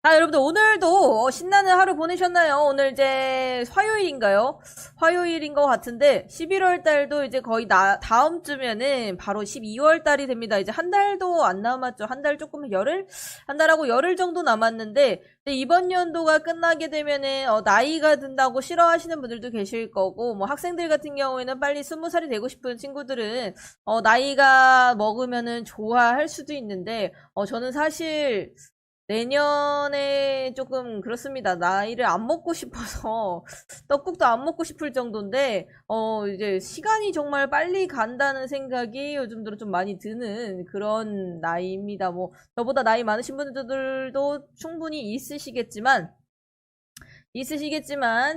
여러분들 오늘도 신나는 하루 보내셨나요? 오늘 이제 화요일인가요? 화요일인 것 같은데 11월 달도 이제 거의 다음 주면은 바로 12월 달이 됩니다. 이제 한 달도 안 남았죠. 한 달 조금 열흘? 한 달하고 열흘 정도 남았는데 이번 연도가 끝나게 되면은 나이가 든다고 싫어하시는 분들도 계실 거고 뭐 학생들 같은 경우에는 빨리 20살이 되고 싶은 친구들은 나이가 먹으면은 좋아할 수도 있는데 저는 사실 내년에 조금 그렇습니다. 나이를 안 먹고 싶어서 떡국도 안 먹고 싶을 정도인데 이제 시간이 정말 빨리 간다는 생각이 요즘 들어 좀 많이 드는 그런 나이입니다. 뭐 저보다 나이 많으신 분들도 충분히 있으시겠지만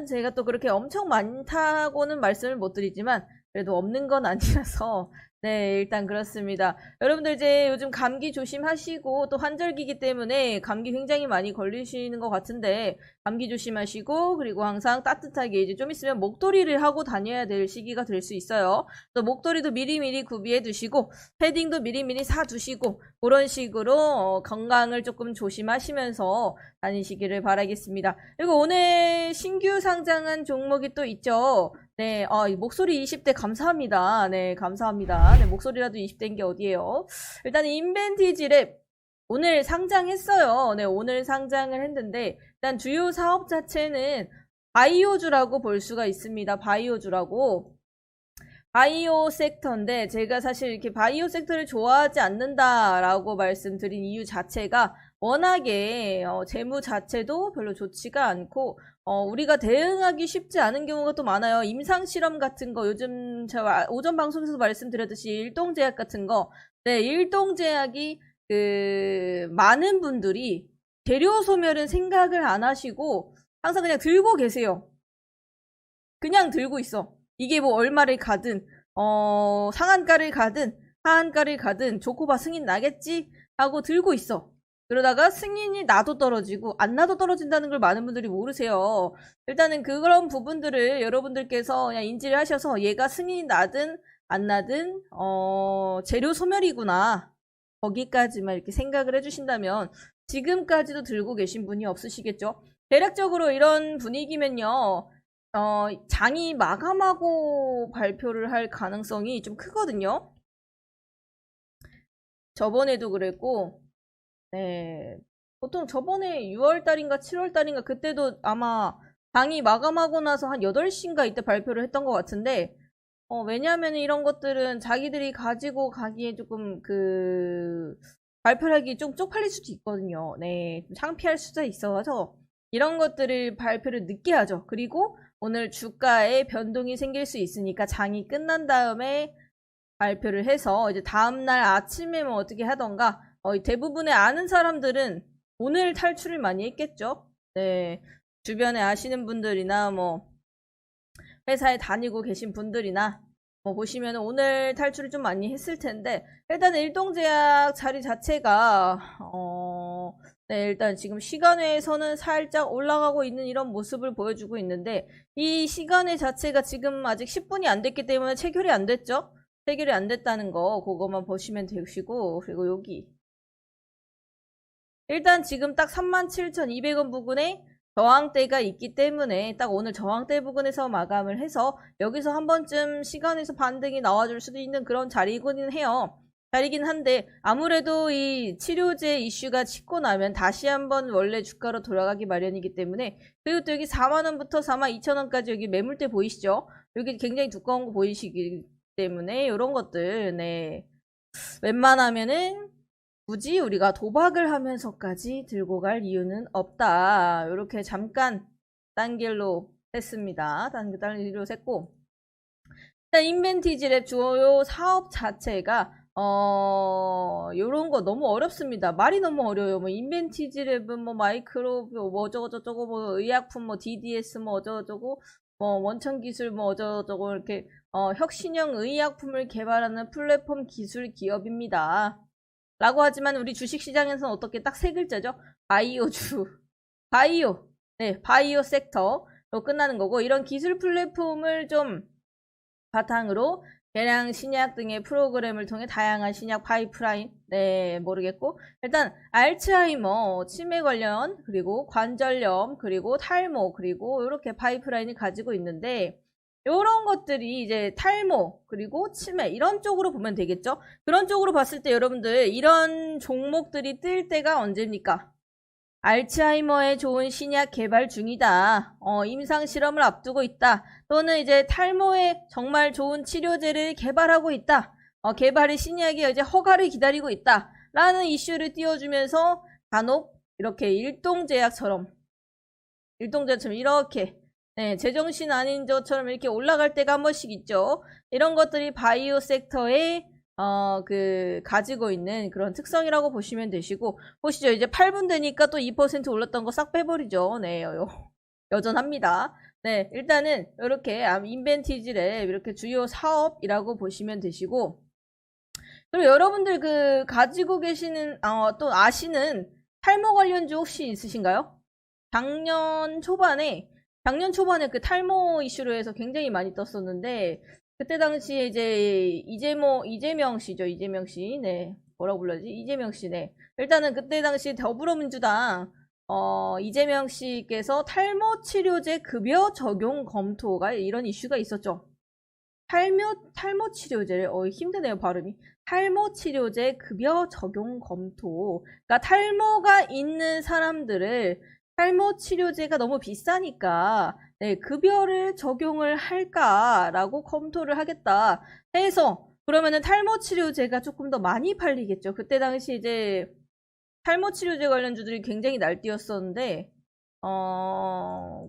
제가 또 그렇게 엄청 많다고는 말씀을 못 드리지만 그래도 없는 건 아니라서 네, 일단 그렇습니다. 여러분들 이제 요즘 감기 조심하시고 또 환절기이기 때문에 감기 굉장히 많이 걸리시는 것 같은데 감기 조심하시고 그리고 항상 따뜻하게 이제 좀 있으면 목도리를 하고 다녀야 될 시기가 될 수 있어요. 또 목도리도 미리미리 구비해 두시고 패딩도 미리미리 사 두시고 그런 식으로 건강을 조금 조심하시면서 다니시기를 바라겠습니다. 그리고 오늘 신규 상장한 종목이 또 있죠. 네, 이 목소리 20대 감사합니다. 네, 감사합니다. 네, 목소리라도 20대인 게 어디예요? 일단 인벤티지 랩 오늘 상장했어요. 네, 오늘 상장을 했는데 일단 주요 사업 자체는 바이오주라고 볼 수가 있습니다. 바이오주라고. 바이오 섹터인데 제가 사실 이렇게 바이오 섹터를 좋아하지 않는다라고 말씀드린 이유 자체가 워낙에 재무 자체도 별로 좋지가 않고 우리가 대응하기 쉽지 않은 경우가 또 많아요. 임상 실험 같은 거 요즘 제가 오전 방송에서 말씀드렸듯이 일동제약 같은 거 네, 일동제약이 많은 분들이 재료 소멸은 생각을 안 하시고 항상 그냥 들고 계세요. 그냥 들고 있어. 이게 뭐 얼마를 가든 상한가를 가든 하한가를 가든 조코바 승인 나겠지 하고 들고 있어. 그러다가 승인이 나도 떨어지고 안 나도 떨어진다는 걸 많은 분들이 모르세요. 일단은 그런 부분들을 여러분들께서 그냥 인지를 하셔서 얘가 승인이 나든 안 나든 재료 소멸이구나. 거기까지만 이렇게 생각을 해주신다면 지금까지도 들고 계신 분이 없으시겠죠. 대략적으로 이런 분위기면요. 장이 마감하고 발표를 할 가능성이 좀 크거든요. 저번에도 그랬고, 네. 보통 저번에 6월달인가 7월달인가 그때도 아마 장이 마감하고 나서 한 8시인가 이때 발표를 했던 것 같은데, 왜냐하면 이런 것들은 자기들이 가지고 가기에 조금 발표를 하기 좀 쪽팔릴 수도 있거든요. 네. 좀 창피할 수도 있어서 이런 것들을 발표를 늦게 하죠. 그리고 오늘 주가에 변동이 생길 수 있으니까 장이 끝난 다음에 발표를 해서 이제 다음날 아침에 뭐 어떻게 하던가 대부분의 아는 사람들은 오늘 탈출을 많이 했겠죠. 네. 주변에 아시는 분들이나 뭐 회사에 다니고 계신 분들이나 뭐 보시면 오늘 탈출을 좀 많이 했을 텐데 일단 일동제약 자리 자체가 네, 일단 지금 시간외에서는 살짝 올라가고 있는 이런 모습을 보여주고 있는데 이 시간외 자체가 지금 아직 10분이 안 됐기 때문에 체결이 안 됐죠? 체결이 안 됐다는 거 그거만 보시면 되시고 그리고 여기 일단 지금 딱 37,200원 부근에 저항대가 있기 때문에 딱 오늘 저항대 부근에서 마감을 해서 여기서 한 번쯤 시간에서 반등이 나와줄 수도 있는 그런 자리이긴 해요. 자리긴 한데 아무래도 이 치료제 이슈가 찍고 나면 다시 한번 원래 주가로 돌아가기 마련이기 때문에 그리고 또 여기 4만원부터 42,000원까지 여기 매물대 보이시죠? 여기 굉장히 두꺼운 거 보이시기 때문에 이런 것들 네 웬만하면은 굳이 우리가 도박을 하면서까지 들고 갈 이유는 없다. 이렇게 잠깐 딴 길로 했습니다. 딴 길로 했고 일단 인벤티지랩 주요 사업 자체가 요런 거 너무 어렵습니다. 말이 너무 어려워요. 뭐 인벤티지랩은 뭐 마이크로 뭐 어쩌고저쩌고 뭐 의약품 뭐 DDS 뭐 어쩌고저쩌고 뭐 원천 기술 뭐 어쩌고저쩌고 이렇게 혁신형 의약품을 개발하는 플랫폼 기술 기업입니다. 라고 하지만 우리 주식시장에서는 어떻게 딱 세 글자죠? 바이오주. 바이오. 네, 바이오 섹터로 끝나는 거고 이런 기술 플랫폼을 좀 바탕으로 계량 신약 등의 프로그램을 통해 다양한 신약 파이프라인, 네, 모르겠고, 일단, 알츠하이머, 치매 관련, 그리고 관절염, 그리고 탈모, 그리고 이렇게 파이프라인을 가지고 있는데, 요런 것들이 이제 탈모, 그리고 치매, 이런 쪽으로 보면 되겠죠? 그런 쪽으로 봤을 때 여러분들, 이런 종목들이 뜰 때가 언제입니까? 알츠하이머에 좋은 신약 개발 중이다. 임상 실험을 앞두고 있다. 또는 이제 탈모에 정말 좋은 치료제를 개발하고 있다. 개발의 신약이 이제 허가를 기다리고 있다. 라는 이슈를 띄워주면서 간혹 이렇게 일동제약처럼 이렇게 네, 제정신 아닌 저처럼 이렇게 올라갈 때가 한 번씩 있죠. 이런 것들이 바이오 섹터에 가지고 있는 그런 특성이라고 보시면 되시고, 보시죠. 이제 8분 되니까 또 2% 올랐던 거 싹 빼버리죠. 네, 여전합니다. 네, 일단은, 이렇게, 인벤티지랩, 이렇게 주요 사업이라고 보시면 되시고, 그리고 여러분들 가지고 계시는, 또 아시는 탈모 관련주 혹시 있으신가요? 작년 초반에 그 탈모 이슈로 해서 굉장히 많이 떴었는데, 그때 당시에 이제 이재명 씨죠. 이재명 씨. 네. 뭐라고 불러지? 이재명 씨. 네. 일단은 그때 당시 더불어민주당 이재명 씨께서 탈모 치료제 급여 적용 검토가 이런 이슈가 있었죠. 탈모 치료제를 힘드네요, 발음이. 탈모 치료제 급여 적용 검토. 그러니까 탈모가 있는 사람들을 탈모 치료제가 너무 비싸니까 네, 급여를 적용을 할까라고 검토를 하겠다 해서 그러면은 탈모 치료제가 조금 더 많이 팔리겠죠. 그때 당시 이제 탈모 치료제 관련주들이 굉장히 날뛰었었는데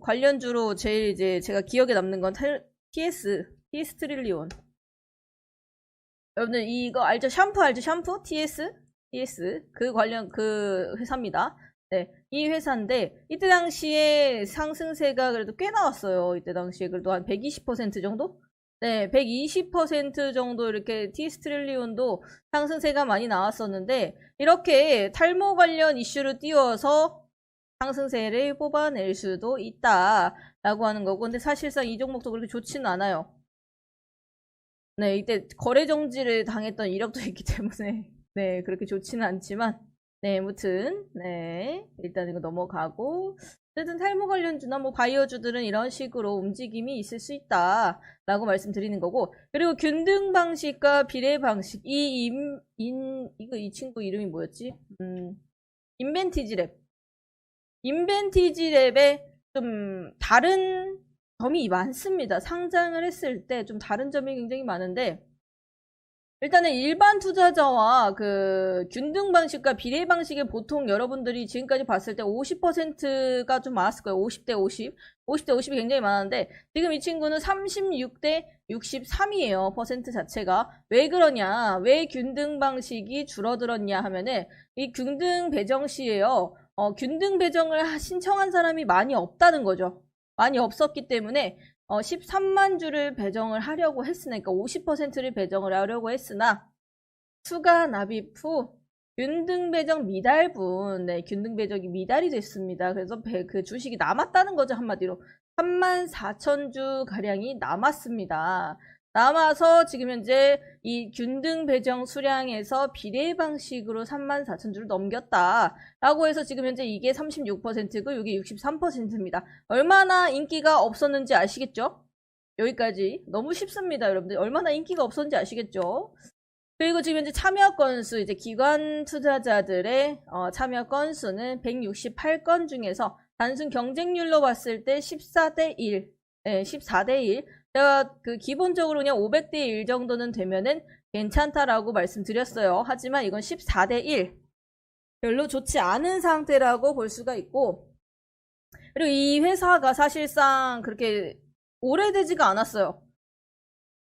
관련주로 제일 이제 제가 기억에 남는 건 TS 트릴리온. 여러분들 이거 알죠? 샴푸 알죠? 샴푸? TS 그 관련 그 회사입니다. 네, 이 회사인데 이때 당시에 상승세가 그래도 꽤 나왔어요. 이때 당시에 그래도 한 120% 정도? 네, 120% 정도 이렇게 티스트릴리온도 상승세가 많이 나왔었는데 이렇게 탈모 관련 이슈를 띄워서 상승세를 뽑아낼 수도 있다라고 하는 거고, 근데 사실상 이 종목도 그렇게 좋지는 않아요. 네, 이때 거래 정지를 당했던 이력도 있기 때문에 네, 그렇게 좋지는 않지만 네, 무튼 네, 일단 이거 넘어가고, 어쨌든 탈모 관련주나 뭐 바이오주들은 이런 식으로 움직임이 있을 수 있다라고 말씀드리는 거고, 그리고 균등 방식과 비례 방식, 이 친구 이름이 뭐였지? 인벤티지랩에 좀 다른 점이 많습니다. 상장을 했을 때 좀 다른 점이 굉장히 많은데, 일단은 일반 투자자와 균등 방식과 비례 방식의 보통 여러분들이 지금까지 봤을 때 50%가 좀 많았을 거예요. 50대 50. 50대 50이 굉장히 많았는데, 지금 이 친구는 36대 63이에요. 퍼센트 자체가. 왜 그러냐? 왜 균등 방식이 줄어들었냐 하면은, 이 균등 배정 시에요. 균등 배정을 신청한 사람이 많이 없다는 거죠. 많이 없었기 때문에 13만 주를 배정을 하려고 했으나, 그러니까 50%를 배정을 하려고 했으나 추가 납입 후 균등 배정 미달분, 네, 균등 배정이 미달이 됐습니다. 그래서 그 주식이 남았다는 거죠. 한마디로 34,000주 가량이 남았습니다. 남아서 지금 현재 이 균등 배정 수량에서 비례 방식으로 34,000주를 넘겼다라고 해서 지금 현재 이게 36%고 이게 63%입니다. 얼마나 인기가 없었는지 아시겠죠? 여기까지. 너무 쉽습니다, 여러분들. 얼마나 인기가 없었는지 아시겠죠? 그리고 지금 현재 참여 건수, 이제 기관 투자자들의 참여 건수는 168건 중에서 단순 경쟁률로 봤을 때 14대 1. 네, 14대 1. 제가 기본적으로 그냥 500대 1 정도는 되면은 괜찮다라고 말씀드렸어요. 하지만 이건 14대 1. 별로 좋지 않은 상태라고 볼 수가 있고, 그리고 이 회사가 사실상 그렇게 오래되지가 않았어요.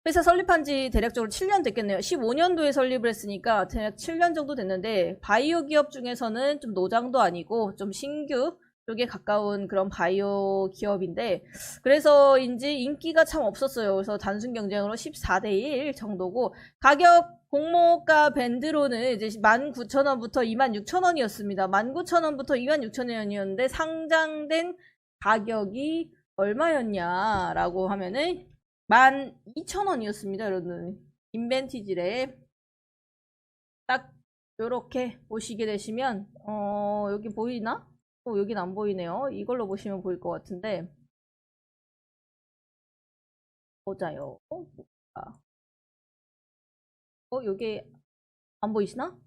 회사 설립한 지 대략적으로 7년 됐겠네요. 15년도에 설립을 했으니까 대략 7년 정도 됐는데, 바이오 기업 중에서는 좀 노장도 아니고 좀 신규 쪽에 가까운 그런 바이오 기업인데, 그래서인지 인기가 참 없었어요. 그래서 단순 경쟁으로 14대 1 정도고, 가격 공모가 밴드로는 이제 19,000원부터 26,000원이었습니다. 19,000원부터 26,000원이었는데 상장된 가격이 얼마였냐라고 하면은 12,000원이었습니다, 여러분. 인벤티지랩 딱 요렇게 보시게 되시면 여기 보이나? 여긴 안 보이네요. 이걸로 보시면 보일 것 같은데 보자요. 요게 안 보이시나?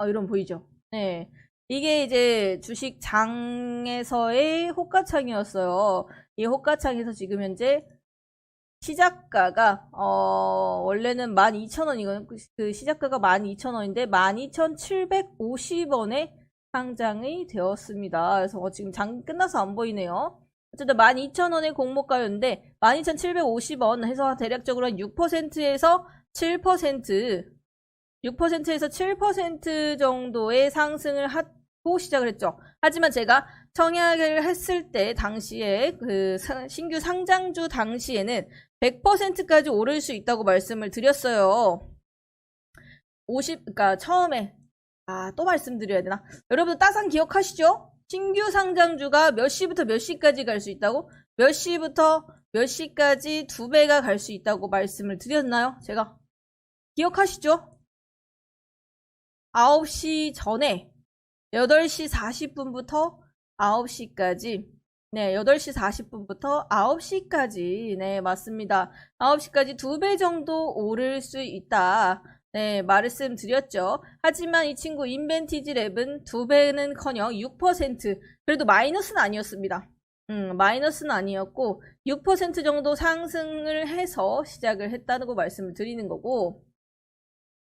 이런 보이죠? 네. 이게 이제 주식장에서의 호가창이었어요. 이 호가창에서 지금 현재 시작가가 원래는 12,000원이거든요. 그 시작가가 12,000원인데 12,750원에 상장이 되었습니다. 그래서 지금 장 끝나서 안 보이네요. 어쨌든 12,000원의 공모가였는데 12,750원 해서 대략적으로 한 6%에서 7% 6%에서 7% 정도의 상승을 하고 시작을 했죠. 하지만 제가 청약을 했을 때 당시에 그 신규 상장주 당시에는 100%까지 오를 수 있다고 말씀을 드렸어요. 그러니까 처음에 또 말씀드려야 되나? 여러분 따상 기억하시죠? 신규 상장주가 몇 시부터 몇 시까지 갈 수 있다고? 몇 시부터 몇 시까지 2배가 갈 수 있다고 말씀을 드렸나요? 제가 기억하시죠? 9시 전에 8시 40분부터 9시까지 네, 8시 40분부터 9시까지 네, 맞습니다. 9시까지 2배 정도 오를 수 있다. 네, 말씀드렸죠. 하지만 이 친구 인벤티지랩은 2배는커녕 6% 그래도 마이너스는 아니었습니다. 마이너스는 아니었고 6% 정도 상승을 해서 시작을 했다는 거 말씀을 드리는 거고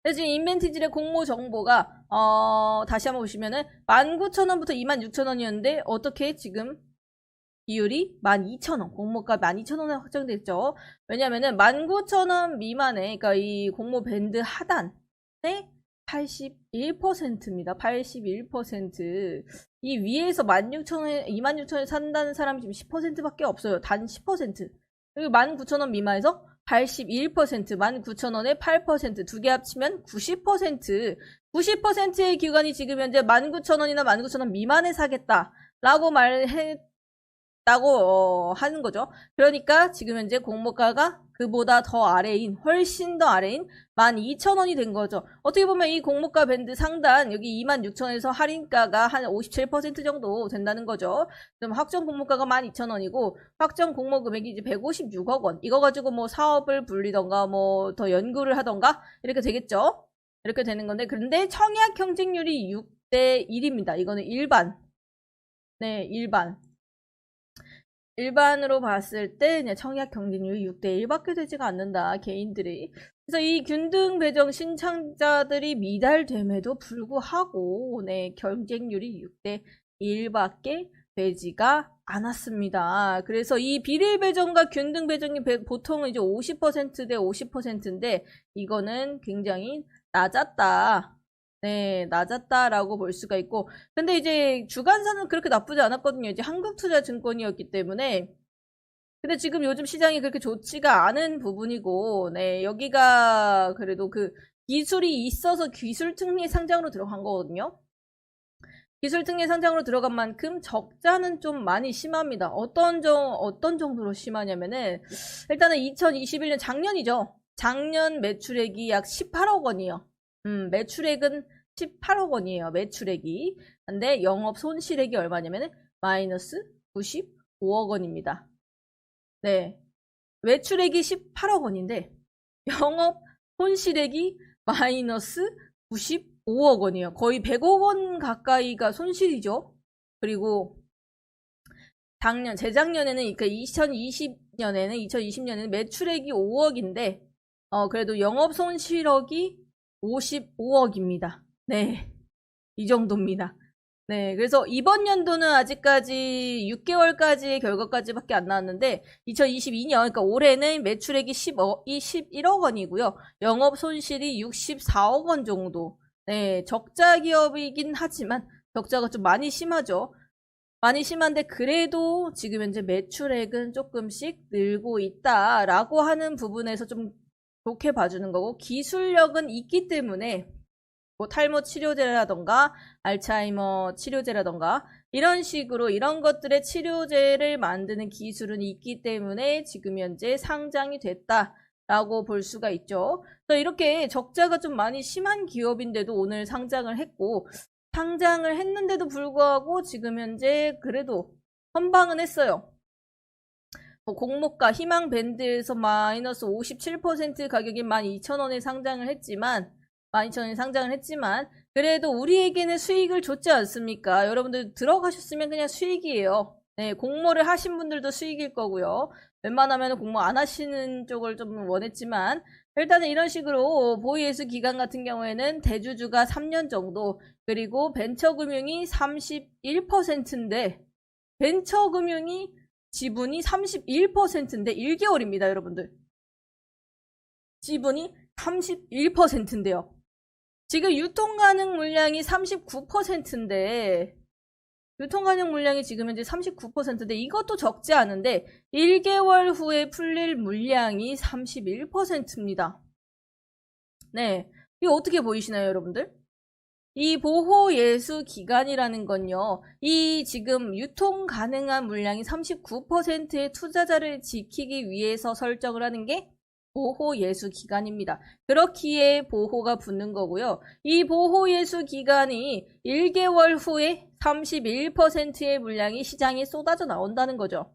지금 인벤티지랩 공모 정보가 다시 한번 보시면은 19,000원부터 26,000원이었는데 어떻게 지금 비율이 12,000원 공모가 12,000원에 확정됐죠. 왜냐면은 19,000원 미만에 그러니까 이 공모 밴드 하단에 81%입니다. 81%. 이 위에서 16,000원에 26,000원에 산다는 사람이 지금 10%밖에 없어요. 단 10%. 여기 19,000원 미만에서 81%, 19,000원에 8%, 두 개 합치면 90%, 90%의 기관이 지금 현재 19,000원이나 19,000원 미만에 사겠다라고 말했다고 하는 거죠. 그러니까 지금 현재 공모가가 그보다 더 아래인, 훨씬 더 아래인 12,000원이 된 거죠. 어떻게 보면 이 공모가 밴드 상단 여기 26,000원에서 할인가가 한 57% 정도 된다는 거죠. 그럼 확정 공모가가 12,000원이고 확정 공모 금액이 이제 156억 원. 이거 가지고 뭐 사업을 불리던가 뭐 더 연구를 하던가 이렇게 되겠죠. 이렇게 되는 건데 그런데 청약 경쟁률이 6대 1입니다. 이거는 일반. 네, 일반으로 봤을 때 청약 경쟁률이 6대 1밖에 되지가 않는다. 개인들이. 그래서 이 균등 배정 신청자들이 미달됨에도 불구하고 경쟁률이 6대 1밖에 되지가 않았습니다. 그래서 이 비례 배정과 균등 배정이 보통은 이제 50%대 50%인데 이거는 굉장히 낮았다. 네, 낮았다라고 볼 수가 있고. 근데 이제 주간사는 그렇게 나쁘지 않았거든요. 이제 한국투자증권이었기 때문에. 근데 지금 요즘 시장이 그렇게 좋지가 않은 부분이고, 네, 여기가 그래도 그 기술이 있어서 기술특례 상장으로 들어간 거거든요. 기술특례 상장으로 들어간 만큼 적자는 좀 많이 심합니다. 어떤 정도로 심하냐면은, 일단은 2021년 작년이죠. 작년 매출액이 약 18억 원이에요. 매출액은 18억 원이에요. 매출액이. 근데 영업 손실액이 얼마냐면은 마이너스 95억 원입니다. 네. 매출액이 18억 원인데 영업 손실액이 마이너스 95억 원이에요. 거의 100억 원 가까이가 손실이죠. 그리고 재작년에는 그러니까 2020년에는 매출액이 5억인데 그래도 영업 손실액이 55억입니다. 네. 이 정도입니다. 네. 그래서 이번 연도는 아직까지 6개월까지의 결과까지밖에 안 나왔는데 2022년 그러니까 올해는 매출액이 11억 원이고요. 영업 손실이 64억 원 정도. 네. 적자 기업이긴 하지만 적자가 좀 많이 심하죠. 많이 심한데 그래도 지금 현재 매출액은 조금씩 늘고 있다라고 하는 부분에서 좀 좋게 봐주는 거고 기술력은 있기 때문에 뭐 탈모 치료제라던가 알츠하이머 치료제라던가 이런 식으로 이런 것들의 치료제를 만드는 기술은 있기 때문에 지금 현재 상장이 됐다 라고 볼 수가 있죠. 그래서 이렇게 적자가 좀 많이 심한 기업인데도 오늘 상장을 했고, 상장을 했는데도 불구하고 지금 현재 그래도 선방은 했어요. 공모가 희망 밴드에서 마이너스 57% 가격인 12,000원에 상장을 했지만, 12,000원에 상장을 했지만, 그래도 우리에게는 수익을 줬지 않습니까? 여러분들 들어가셨으면 그냥 수익이에요. 네, 공모를 하신 분들도 수익일 거고요. 웬만하면 공모 안 하시는 쪽을 좀 원했지만, 일단은 이런 식으로 보이에스 기간 같은 경우에는 대주주가 3년 정도, 그리고 벤처금융이 31%인데, 벤처금융이 지분이 31%인데 1개월입니다, 여러분들. 지분이 31%인데요. 지금 유통 가능 물량이 39%인데 유통 가능 물량이 지금 현재 39%인데 이것도 적지 않은데 1개월 후에 풀릴 물량이 31%입니다. 네. 이거 어떻게 보이시나요, 여러분들? 이 보호 예수 기간이라는 건요, 이 지금 유통 가능한 물량이 39%의 투자자를 지키기 위해서 설정을 하는 게 보호 예수 기간입니다. 그렇기에 보호가 붙는 거고요. 이 보호 예수 기간이 1개월 후에 31%의 물량이 시장에 쏟아져 나온다는 거죠.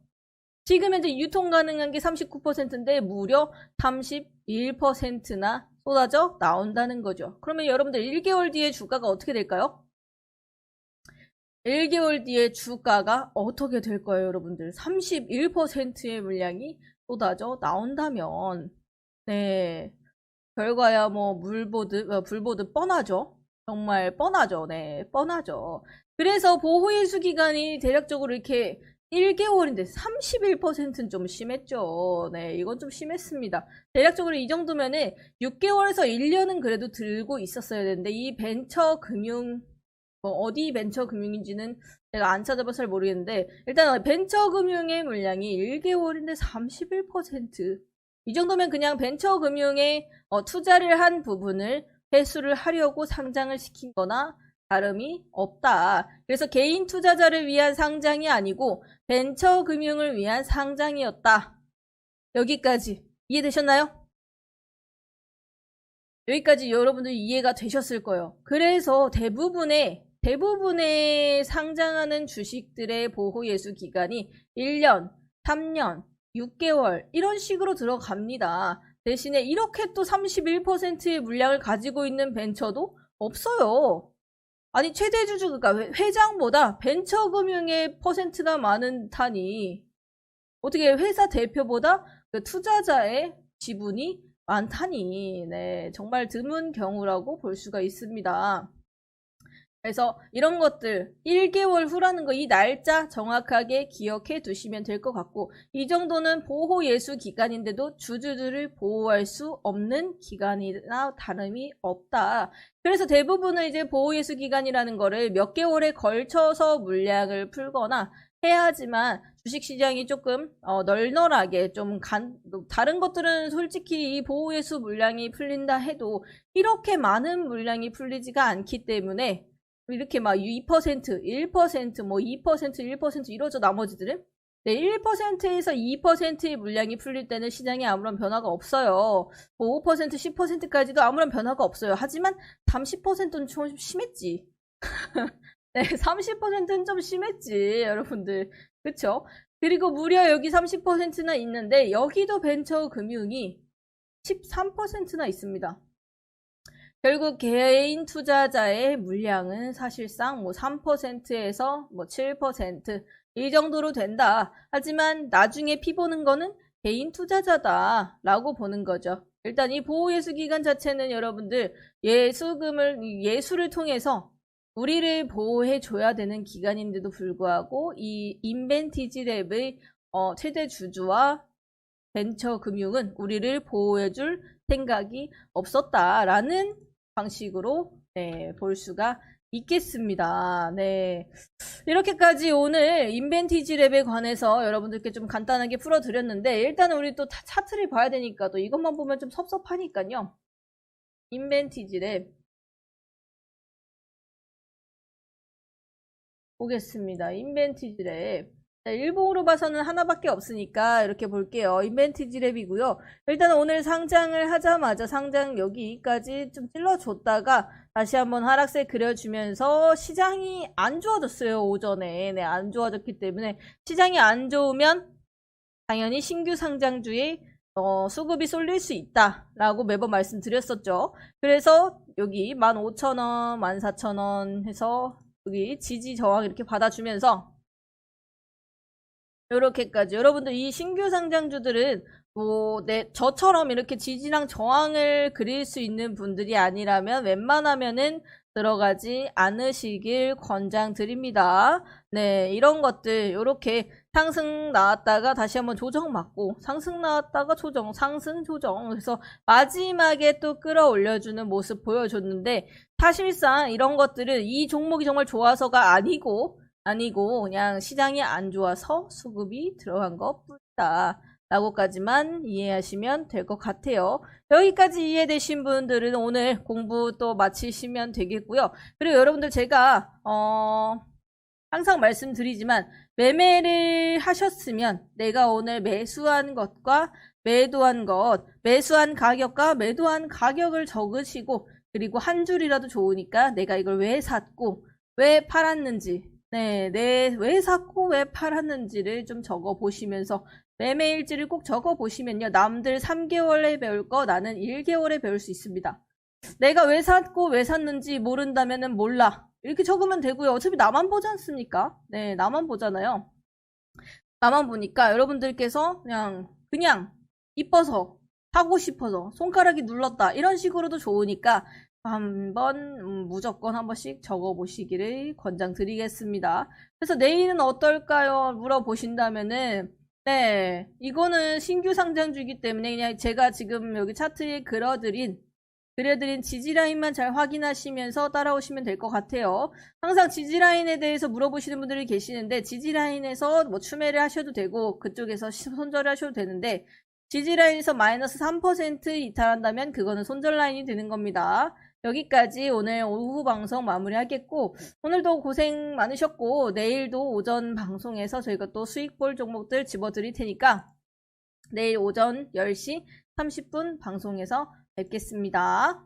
지금 현재 유통 가능한 게 39%인데 무려 31%나 쏟아져 나온다는 거죠. 그러면 여러분들 1개월 뒤에 주가가 어떻게 될까요? 1개월 뒤에 주가가 어떻게 될 거예요, 여러분들? 31%의 물량이 쏟아져 나온다면, 네. 결과야 뭐 불보듯 뻔하죠. 정말 뻔하죠. 네, 뻔하죠. 그래서 보호예수 기간이 대략적으로 이렇게 1개월인데 31%는 좀 심했죠. 네, 이건 좀 심했습니다. 대략적으로 이 정도면은 6개월에서 1년은 그래도 들고 있었어야 되는데 이 벤처금융 어디 벤처금융인지는 제가 안 찾아봐서 잘 모르겠는데 일단 벤처금융의 물량이 1개월인데 31%. 이 정도면 그냥 벤처금융에 투자를 한 부분을 회수를 하려고 상장을 시킨 거나 다름이 없다. 그래서 개인 투자자를 위한 상장이 아니고 벤처금융을 위한 상장이었다. 여기까지 이해되셨나요? 여기까지 여러분들 이해가 되셨을 거예요. 그래서 대부분의 상장하는 주식들의 보호예수 기간이 1년, 3년, 6개월 이런 식으로 들어갑니다. 대신에 이렇게 또 31%의 물량을 가지고 있는 벤처도 없어요. 아니 최대 주주 그러니까 회장보다 벤처금융의 퍼센트가 많은 타니 어떻게 회사 대표보다 그 투자자의 지분이 많다니 네 정말 드문 경우라고 볼 수가 있습니다. 그래서 이런 것들 1개월 후라는 거 이 날짜 정확하게 기억해 두시면 될 것 같고 이 정도는 보호 예수 기간인데도 주주들을 보호할 수 없는 기간이나 다름이 없다. 그래서 대부분은 이제 보호 예수 기간이라는 거를 몇 개월에 걸쳐서 물량을 풀거나 해야지만 주식시장이 조금 널널하게 좀 다른 것들은 솔직히 이 보호 예수 물량이 풀린다 해도 이렇게 많은 물량이 풀리지가 않기 때문에 이렇게 막 2%, 1%, 뭐 2%, 1% 이러죠, 나머지들은. 네, 1%에서 2%의 물량이 풀릴 때는 시장에 아무런 변화가 없어요. 뭐 5%, 10%까지도 아무런 변화가 없어요. 하지만 30%는 좀 심했지. 네, 30%는 좀 심했지, 여러분들. 그쵸? 그리고 무려 여기 30%나 있는데, 여기도 벤처금융이 13%나 있습니다. 결국 개인 투자자의 물량은 사실상 뭐 3%에서 뭐 7% 이 정도로 된다. 하지만 나중에 피 보는 거는 개인 투자자다 라고 보는 거죠. 일단 이 보호예수 기간 자체는 여러분들 예수를 통해서 우리를 보호해 줘야 되는 기간인데도 불구하고 이 인벤티지랩의 최대 주주와 벤처금융은 우리를 보호해 줄 생각이 없었다라는 방식으로 네, 볼 수가 있겠습니다. 네. 이렇게까지 오늘 인벤티지랩에 관해서 여러분들께 좀 간단하게 풀어드렸는데 일단은 우리 또 차트를 봐야 되니까 또 이것만 보면 좀 섭섭하니까요. 인벤티지랩 보겠습니다. 인벤티지랩 네, 일봉으로 봐서는 하나밖에 없으니까 이렇게 볼게요. 인벤티지 랩이고요. 일단 오늘 상장을 하자마자 상장 여기까지 좀 찔러줬다가 다시 한번 하락세 그려주면서 시장이 안 좋아졌어요. 오전에. 네, 안 좋아졌기 때문에 시장이 안 좋으면 당연히 신규 상장주의 수급이 쏠릴 수 있다라고 매번 말씀드렸었죠. 그래서 여기 15,000원, 14,000원 해서 여기 지지 저항 이렇게 받아주면서 요렇게까지. 여러분들 이 신규 상장주들은 저처럼 이렇게 지지랑 저항을 그릴 수 있는 분들이 아니라면 웬만하면은 들어가지 않으시길 권장드립니다. 네, 이런 것들 요렇게 상승 나왔다가 다시 한번 조정 맞고 상승 나왔다가 조정, 상승 조정. 그래서 마지막에 또 끌어올려주는 모습 보여줬는데 사실상 이런 것들은 이 종목이 정말 좋아서가 아니고 그냥 시장이 안 좋아서 수급이 들어간 것뿐이다 라고까지만 이해하시면 될 것 같아요. 여기까지 이해되신 분들은 오늘 공부 또 마치시면 되겠고요. 그리고 여러분들 제가 항상 말씀드리지만 매매를 하셨으면 내가 오늘 매수한 것과 매도한 것, 매수한 가격과 매도한 가격을 적으시고 그리고 한 줄이라도 좋으니까 내가 이걸 왜 샀고 왜 팔았는지 네, 왜 샀고 왜 팔았는지를 좀 적어 보시면서 매매일지를 꼭 적어 보시면요. 남들 3개월에 배울 거 나는 1개월에 배울 수 있습니다. 내가 왜 샀고 왜 샀는지 모른다면은 몰라. 이렇게 적으면 되고요. 어차피 나만 보지 않습니까? 네, 나만 보잖아요. 나만 보니까 여러분들께서 그냥 이뻐서 하고 싶어서 손가락이 눌렀다. 이런 식으로도 좋으니까 한번 무조건 한 번씩 적어보시기를 권장드리겠습니다. 그래서 내일은 어떨까요? 물어보신다면은 네, 이거는 신규 상장주이기 때문에 그냥 제가 지금 여기 차트에 그려드린 지지라인만 잘 확인하시면서 따라오시면 될 것 같아요. 항상 지지라인에 대해서 물어보시는 분들이 계시는데 지지라인에서 뭐 추매를 하셔도 되고 그쪽에서 손절을 하셔도 되는데 지지라인에서 마이너스 3% 이탈한다면 그거는 손절 라인이 되는 겁니다. 여기까지 오늘 오후 방송 마무리하겠고 오늘도 고생 많으셨고 내일도 오전 방송에서 저희가 또 수익 볼 종목들 집어드릴 테니까 내일 오전 10시 30분 방송에서 뵙겠습니다.